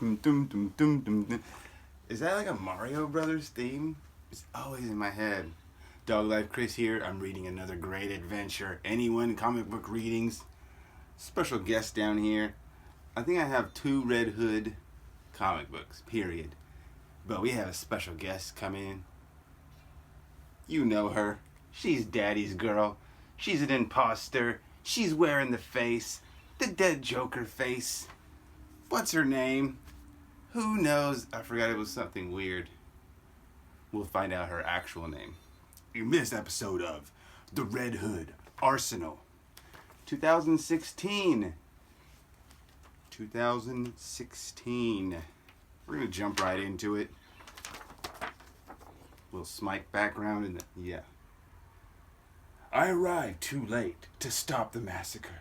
Dum, dum, dum, dum, dum, dum. Is that like a Mario Brothers theme? It's always in my head. Dog Life Chris here. I'm reading another great adventure. NE1 comic book readings. Special guest down here. I think I have 2 Red Hood comic books, period. But we have a special guest come in. You know her. She's Daddy's girl. She's an imposter. She's wearing the face. The dead Joker face. What's her name? Who knows? I forgot, it was something weird. We'll find out her actual name in this episode of The Red Hood Arsenal. 2016. We're going to jump right into it. Little Smite background and yeah. I arrived too late to stop the massacre.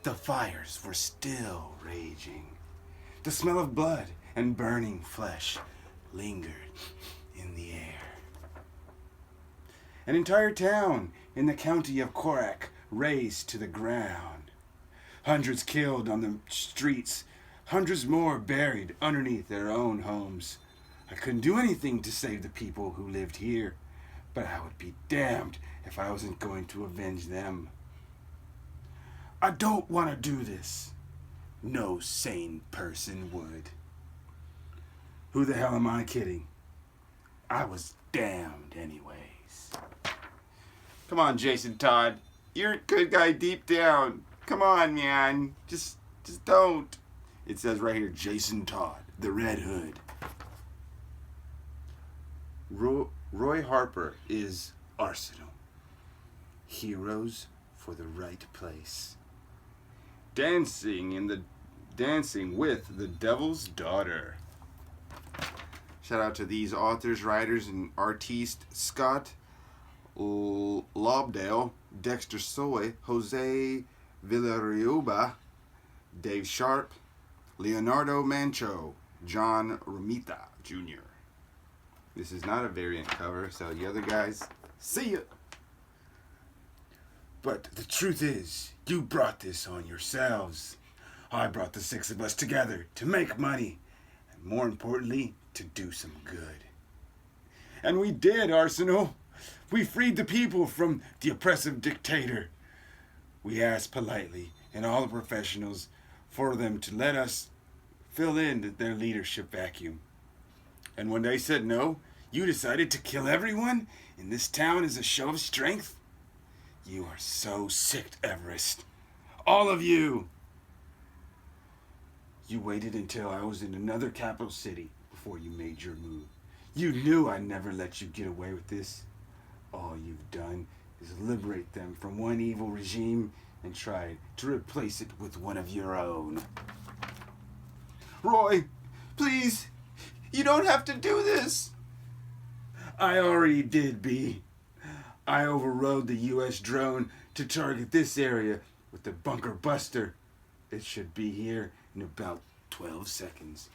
The fires were still raging. The smell of blood and burning flesh lingered in the air. An entire town in the county of Korak razed to the ground. Hundreds killed on the streets, hundreds more buried underneath their own homes. I couldn't do anything to save the people who lived here, but I would be damned if I wasn't going to avenge them. I don't want to do this. No sane person would. Who the hell am I kidding? I was damned anyways. Come on, Jason Todd. You're a good guy deep down. Come on, man. Just don't. It says right here, Jason Todd, the Red Hood. Roy Harper is Arsenal. Heroes for the right place. Dancing with the Devil's Daughter. Shout out to these authors, writers, and artistes: Scott Lobdell, Dexter Soy, Jose Villarriuba, Dave Sharp, Leonardo Mancho, John Romita Jr. This is not a variant cover, so the other guys, see ya! But the truth is, you brought this on yourselves. I brought the 6 of us together to make money, and more importantly, to do some good. And we did, Arsenal. We freed the people from the oppressive dictator. We asked politely, and all the professionals, for them to let us fill in their leadership vacuum. And when they said no, you decided to kill everyone in this town as a show of strength? You are so sick, Everest. All of you. You waited until I was in another capital city before you made your move. You knew I'd never let you get away with this. All you've done is liberate them from one evil regime and tried to replace it with one of your own. Roy, please, you don't have to do this. I already did, B. I overrode the U.S. drone to target this area with the bunker buster. It should be here in about 12 seconds.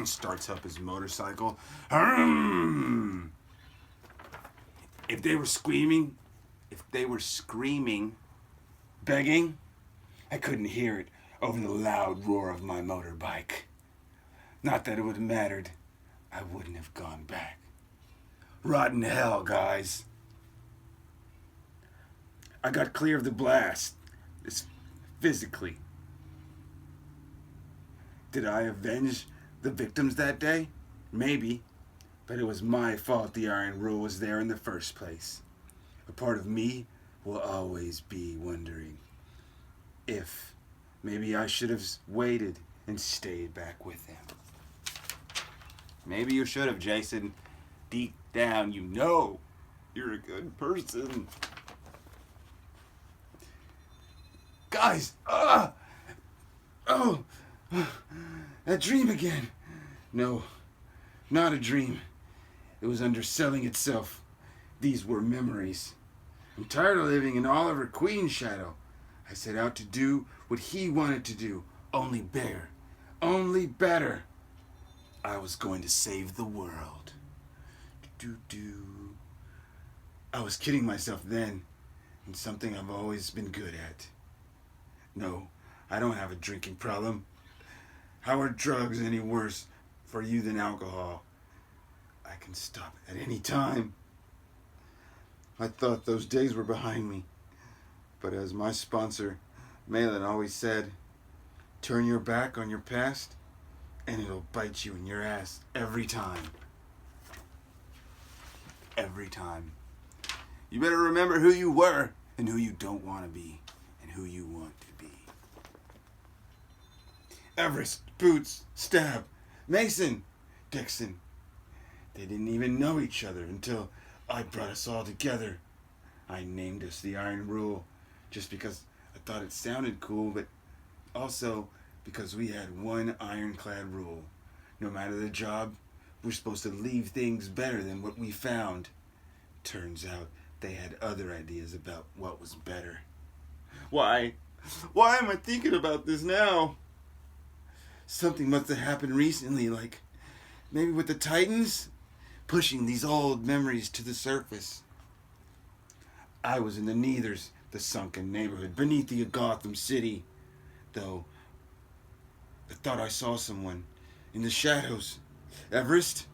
Starts up his motorcycle. If they were screaming, begging, I couldn't hear it over the loud roar of my motorbike. Not that it would have mattered. I wouldn't have gone back. Rotten hell, guys. I got clear of the blast. It's physically. Did I avenge the victims that day? Maybe. But it was my fault the Iron Rule was there in the first place. A part of me will always be wondering if maybe I should have waited and stayed back with them. Maybe you should have, Jason. Deep down, you know you're a good person. Guys, that dream again. No, not a dream. It was underselling itself. These were memories. I'm tired of living in Oliver Queen's shadow. I set out to do what he wanted to do, only bigger, only better. I was going to save the world. I was kidding myself then, and something I've always been good at. No, I don't have a drinking problem. How are drugs any worse for you than alcohol? I can stop at any time. I thought those days were behind me. But as my sponsor, Malin, always said, turn your back on your past and it'll bite you in your ass every time. Every time. You better remember who you were and who you don't want to be and who you want to be. Everest, Boots, Stab, Mason, Dixon. They didn't even know each other until I brought us all together. I named us the Iron Rule just because I thought it sounded cool, but also because we had one ironclad rule. No matter the job, we're supposed to leave things better than what we found. Turns out they had other ideas about what was better. Why? Why am I thinking about this now? Something must have happened recently, like maybe with the Titans, pushing these old memories to the surface. I was in the Neithers, the sunken neighborhood beneath the Gotham City, though I thought I saw someone in the shadows. Everest?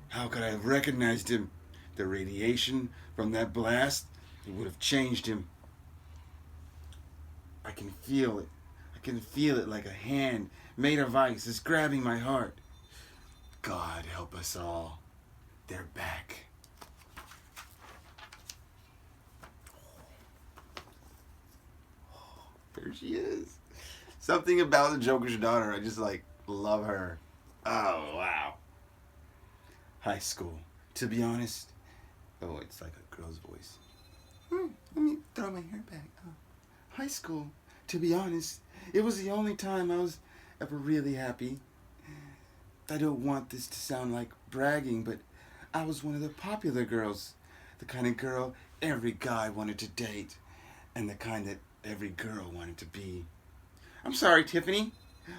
How could I have recognized him? The radiation from that blast, it would have changed him. I can feel it. I can feel it like a hand made of ice is grabbing my heart. God help us all. They're back. There she is. Something about the Joker's daughter. I just love her. Oh, wow. High school. To be honest. Oh, it's like a girl's voice. Let me throw my hair back. High school. To be honest. It was the only time I was ever really happy. I don't want this to sound like bragging, but I was one of the popular girls. The kind of girl every guy wanted to date. And the kind that every girl wanted to be. I'm sorry, Tiffany.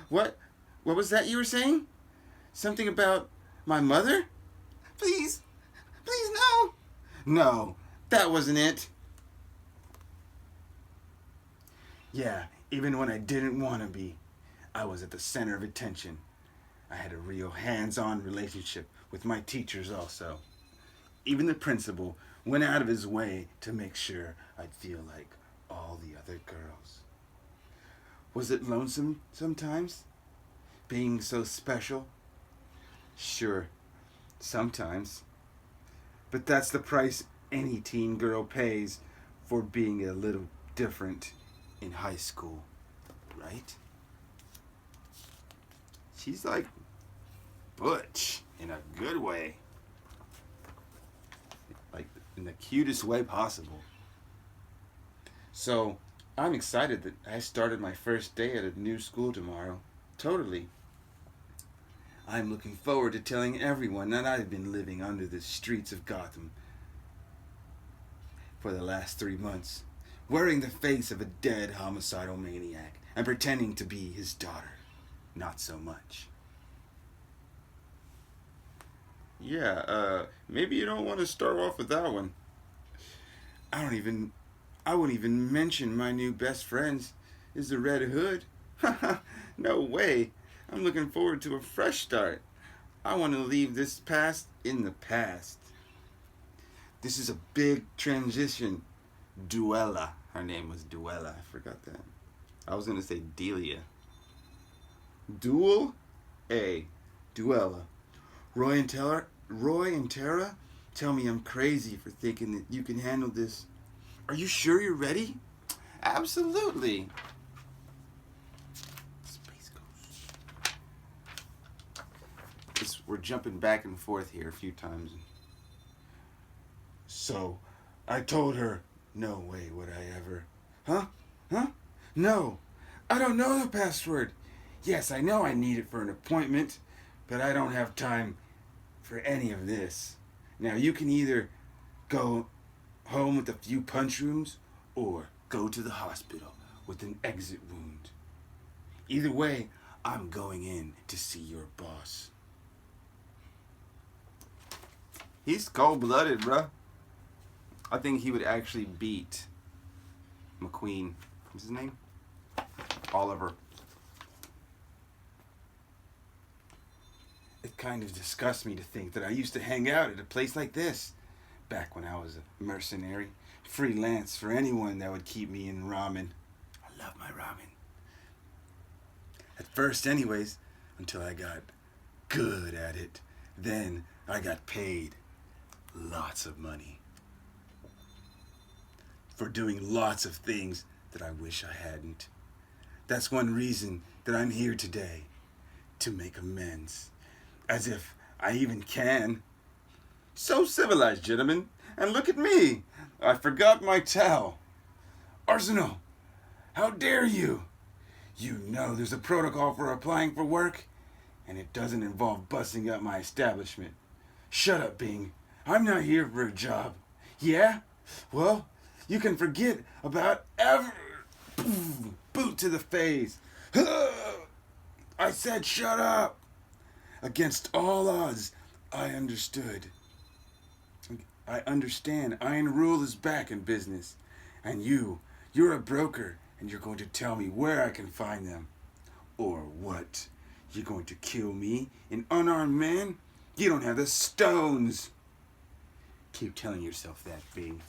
What was that you were saying? Something about my mother? Please no. No, that wasn't it. Yeah, even when I didn't want to be, I was at the center of attention. I had a real hands-on relationship with my teachers also. Even the principal went out of his way to make sure I'd feel like all the other girls. Was it lonesome sometimes? Being so special? Sure, sometimes. But that's the price any teen girl pays for being a little different in high school, right? She's like butch in a good way. Like in the cutest way possible. So, I'm excited that I started my first day at a new school tomorrow. Totally. I'm looking forward to telling everyone that I've been living under the streets of Gotham for the last 3 months, wearing the face of a dead homicidal maniac and pretending to be his daughter. Not so much. Yeah, maybe you don't want to start off with that one. I wouldn't even mention my new best friends is the Red Hood. No way. I'm looking forward to a fresh start. I want to leave this past in the past. This is a big transition. Duella. Her name was Duella. I forgot that. I was going to say Delia. Duel A. Duella. Roy and Tara tell me I'm crazy for thinking that you can handle this. Are you sure you're ready? Absolutely. Space Ghost. We're jumping back and forth here a few times. So, I told her, no way would I ever. Huh? No, I don't know the password. Yes, I know I need it for an appointment, but I don't have time for any of this. Now, you can either go home with a few punch wounds or go to the hospital with an exit wound. Either way, I'm going in to see your boss. He's cold-blooded, bruh. I think he would actually beat McQueen. What's his name? Oliver. It kind of disgusts me to think that I used to hang out at a place like this back when I was a mercenary, freelance for anyone that would keep me in ramen. I love my ramen. At first, anyways, until I got good at it. Then I got paid lots of money for doing lots of things that I wish I hadn't. That's one reason that I'm here today, to make amends. As if I even can. So civilized, gentlemen. And look at me. I forgot my towel. Arsenal, how dare you? You know there's a protocol for applying for work, and it doesn't involve busting up my establishment. Shut up, Bing. I'm not here for a job. Yeah? Well, you can forget about ever. Boot to the face. I said shut up. Against all odds, I understood. I understand Iron Rule is back in business. And you're a broker, and you're going to tell me where I can find them. Or what? You're going to kill me, an unarmed man? You don't have the stones. Keep telling yourself that, Bing.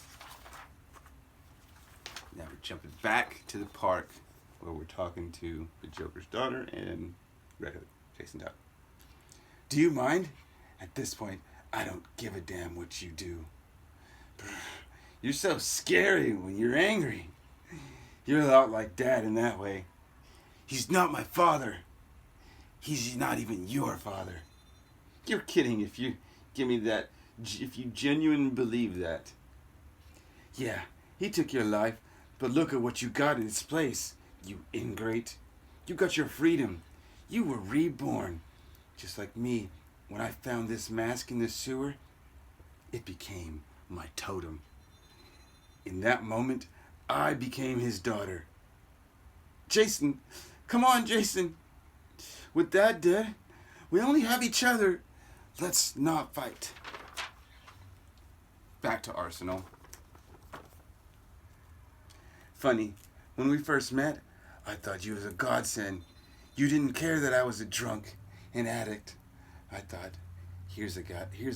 Now we're jumping back to the park where we're talking to the Joker's daughter and RedHood, Jason Todd. Do you mind? At this point, I don't give a damn what you do. You're so scary when you're angry. You're a lot like Dad in that way. He's not my father. He's not even your father. You're kidding if you give me that, if you genuinely believe that. Yeah, he took your life, but look at what you got in its place, you ingrate. You got your freedom. You were reborn. Just like me, when I found this mask in the sewer, it became my totem. In that moment, I became his daughter. Jason, come on, Jason. With Dad dead, we only have each other. Let's not fight. Back to Arsenal. Funny, when we first met, I thought you was a godsend. You didn't care that I was a drunk, an addict. I thought, here's a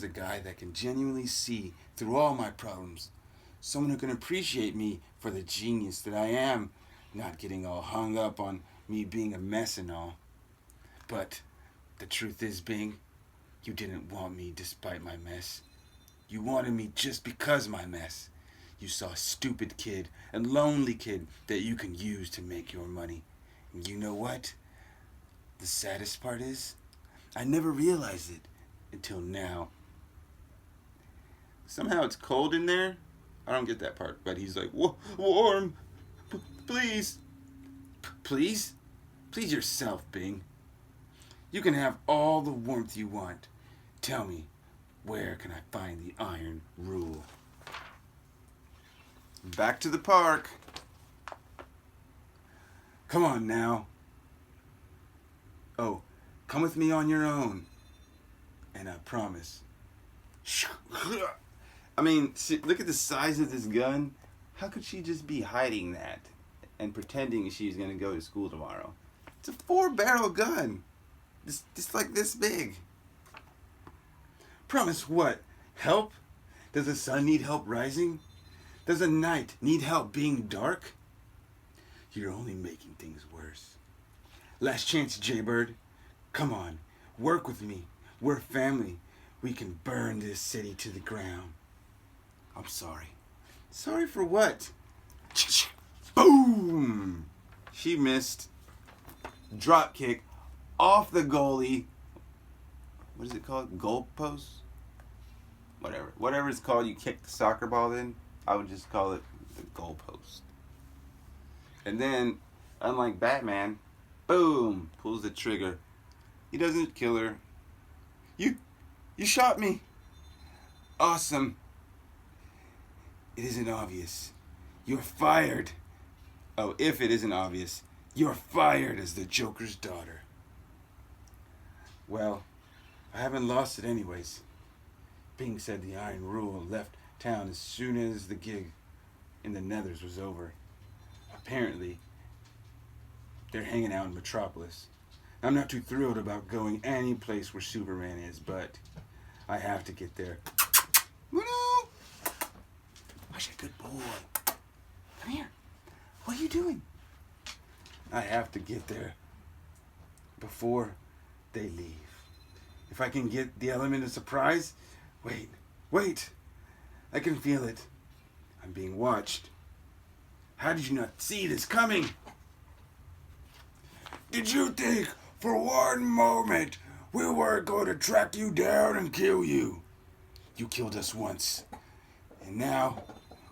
guy that can genuinely see through all my problems. Someone who can appreciate me for the genius that I am, not getting all hung up on me being a mess and all. But the truth is, Bing, you didn't want me despite my mess. You wanted me just because of my mess. You saw a stupid kid, a lonely kid that you can use to make your money. And you know what? The saddest part is, I never realized it until now. Somehow it's cold in there. I don't get that part, but he's like, warm, please. Please? Please yourself, Bing. You can have all the warmth you want. Tell me, where can I find the Iron Rule? Back to the park. Come on now. Oh, come with me on your own. And I promise. I mean, look at the size of this gun. How could she just be hiding that and pretending she's going to go to school tomorrow? It's a 4-barrel gun. Just like this big. Promise what? Help? Does the sun need help rising? Does the night need help being dark? You're only making things worse. Last chance, Jaybird. Come on, work with me. We're family. We can burn this city to the ground. I'm sorry. Sorry for what? Boom! She missed. Drop kick off the goalie. What is it called? Goal post? Whatever. Whatever it's called, you kick the soccer ball in. I would just call it the goal post. And then, unlike Batman, boom, pulls the trigger. He doesn't kill her. You shot me. Awesome. It isn't obvious. You're fired. Oh, if it isn't obvious, you're fired as the Joker's daughter. Well, I haven't lost it anyways. Bing said the Iron Rule left town as soon as the gig in the Nethers was over. Apparently, they're hanging out in Metropolis. I'm not too thrilled about going any place where Superman is, but I have to get there. Woo! Hush, a good boy. Come here. What are you doing? I have to get there before they leave. If I can get the element of surprise... Wait. I can feel it. I'm being watched. How did you not see this coming? Did you think for one moment we weren't going to track you down and kill you? You killed us once. And now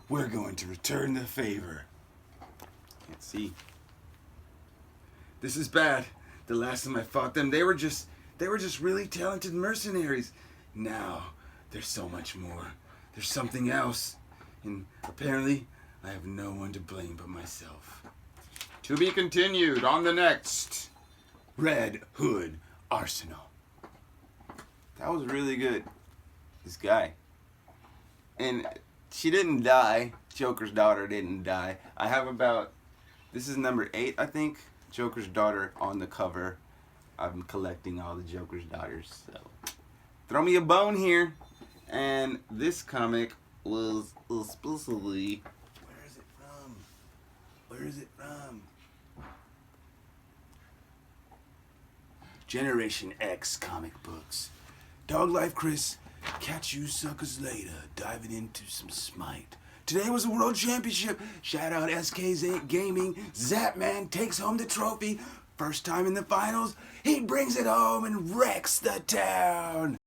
we're going to return the favor. Can't see. This is bad. The last time I fought them, they were just really talented mercenaries. Now, there's so much more. There's something else. And apparently, I have no one to blame but myself. To be continued on the next Red Hood Arsenal. That was really good. This guy. And she didn't die. Joker's daughter didn't die. I have about... This is number 8, I think. Joker's daughter on the cover. I'm collecting all the Joker's daughters. So throw me a bone here. And this comic was exclusively... Where is it from? Generation X comic books. Dog Life Chris, catch you suckers later, diving into some Smite. Today was a world championship. Shout out SK's Gaming. Zapman takes home the trophy. First time in the finals, he brings it home and wrecks the town.